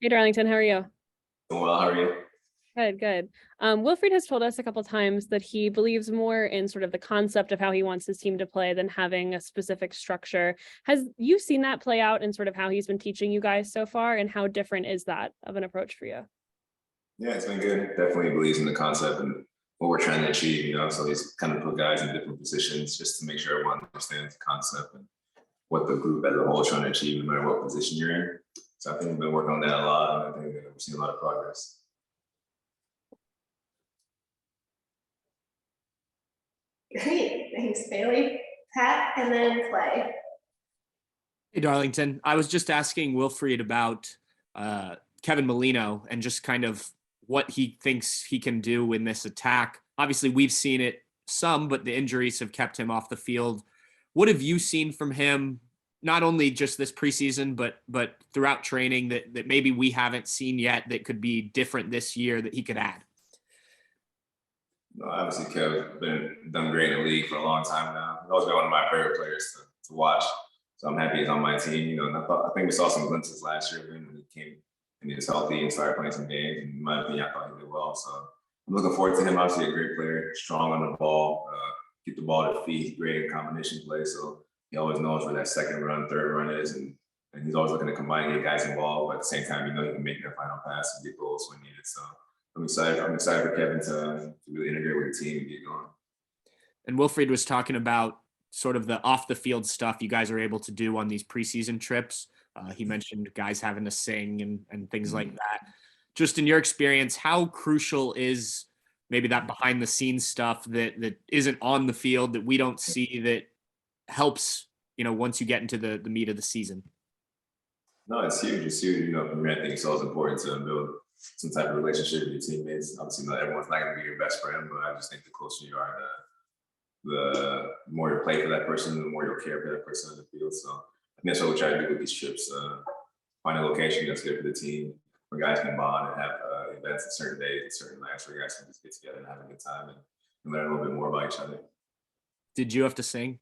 Hey, Darlington, how are you? Doing well, how are you? Good, good. Wilfried has told us a couple times that he believes more in sort of the concept of how he wants his team to play than having a specific structure. Has you seen that play out in sort of how he's been teaching you guys so far, and how different is that of an approach for you? Yeah, it's been good. Definitely believes in the concept and what we're trying to achieve, So he's kind of put guys in different positions just to make sure everyone understands the concept and what the group as a whole is trying to achieve, no matter what position you're in. So I think we've been working on that a lot, and I think we've seen a lot of progress. Great, thanks, Bailey. Pat, and then Clay. Hey, Darlington. I was just asking Wilfried about Kevin Molino and just kind of what he thinks he can do in this attack. Obviously, we've seen it some, but the injuries have kept him off the field. What have you seen from him, not only just this preseason, but throughout training that maybe we haven't seen yet that could be different this year that he could add? No, obviously, Kev's done great in the league for a long time now. He's always been one of my favorite players to watch. So I'm happy he's on my team. And I think we saw some glimpses last year when he came and he was healthy and started playing some games. And in my opinion, I thought he did well. So I'm looking forward to him. Obviously, a great player, strong on the ball, get the ball to feet, great in combination play. So he always knows where that second run, third run is, and he's always looking to combine and get guys involved. But at the same time, he can make that final pass and get goals when needed. So I'm excited. I'm excited for Kevin to really integrate with the team and get going. And Wilfried was talking about sort of the off the field stuff you guys are able to do on these preseason trips. He mentioned guys having to sing and things like that. Just in your experience, how crucial is maybe that behind the scenes stuff that isn't on the field that we don't see that helps, once you get into the meat of the season? No, it's huge. It's huge. For me, I think it's always important to build some type of relationship with your teammates. Obviously, not everyone's not going to be your best friend, but I just think the closer you are, the more you play for that person, the more you'll care for that person on the field. So I think that's what we try to do with these trips. Find a location that's good for the team, where guys can bond and have events at certain days and certain nights where guys can just get together and have a good time and learn a little bit more about each other. Did you have to sing?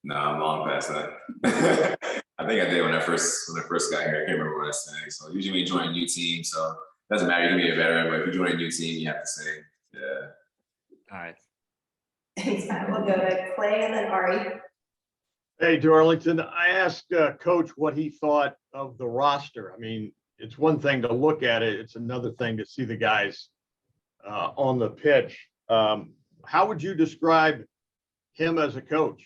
No, I'm long past that. I think I did when I first got here. I can't remember what I sang. So usually when you join a new team, so it doesn't matter, you can be a veteran, but if you join a new team, you have to sing. Yeah. All right. Thanks, Pat. We'll go to Clay and then Ari. Hey, Darlington, I asked Coach what he thought of the roster. I mean, it's one thing to look at it. It's another thing to see the guys on the pitch. How would you describe him as a coach?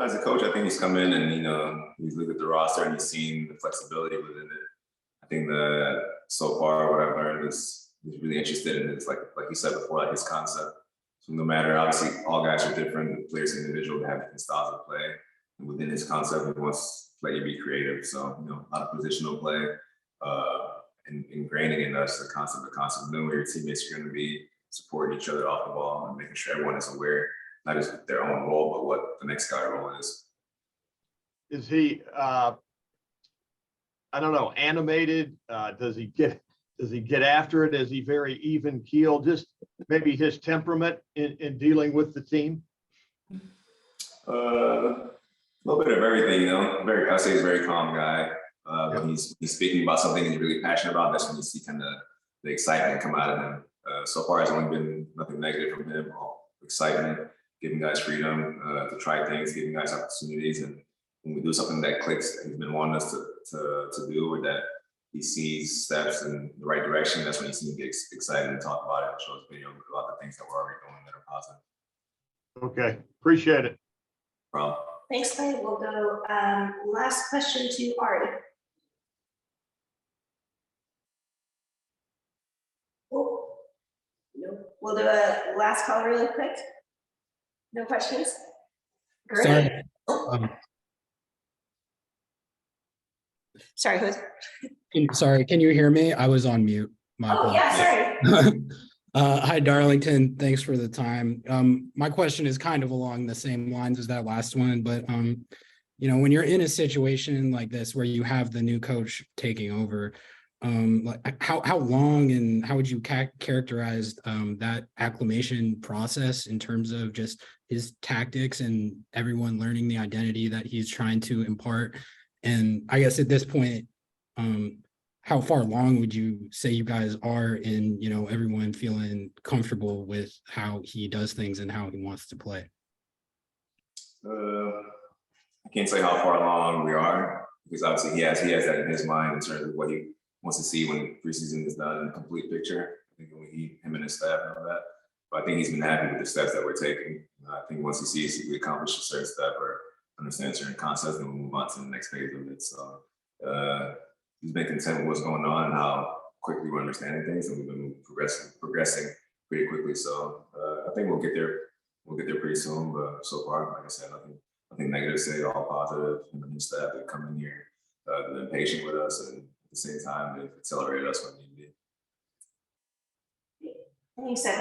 As a coach, I think he's come in and he's looked at the roster and he's seen the flexibility within it. I think that so far what I've learned is he's really interested in it. Like you said before, like his concept. So no matter, obviously, all guys are different. The players individual, they have different styles of play. And within his concept, he wants to let you be creative. So a lot of positional play and ingraining in us the concept, knowing where your teammates are going to be, supporting each other off the ball, and making sure everyone is aware, not just their own role, but what the next guy's role is. Is he, I don't know, animated? Does he get after it? Is he very even keel? Just maybe his temperament in dealing with the team? A little bit of everything, I'd say he's a very calm guy. When he's speaking about something he's really passionate about, that's when you see kind of the excitement come out of him. So far, it's only been nothing negative from him. All excitement, giving guys freedom to try things, giving guys opportunities, and when we do something that clicks, that he's been wanting us to do, or that he sees steps in the right direction, that's when he seems to get excited and talk about it and show us video about the things that we're already doing that are positive. Okay, appreciate it. Problem. Thanks, Clay. We'll go last question to Ari. Oh, no. We'll do a last call really quick. No questions? Great. Sorry. Sorry, who's? Sorry, can you hear me? I was on mute. Yeah, sorry. Hi, Darlington. Thanks for the time. My question is kind of along the same lines as that last one, but when you're in a situation like this where you have the new coach taking over, like how long and how would you characterize that acclimation process in terms of just his tactics and everyone learning the identity that he's trying to impart? And I guess at this point, how far along would you say you guys are in, everyone feeling comfortable with how he does things and how he wants to play? I can't say how far along we are because obviously he has that in his mind in terms of what he wants to see when preseason is done in a complete picture. I think when him and his staff know that. But I think he's been happy with the steps that we're taking. I think once he sees we accomplish a certain step or understand certain concepts, then we'll move on to the next phase of it. So he's been content with what's going on and how quickly we're understanding things, and we've been progressing pretty quickly. So I think we'll get there. We'll get there pretty soon. But so far, like I said, nothing negative to say. All positive. Him and his staff that come in here, they've been patient with us, and at the same time, they've accelerated us when needed. And you said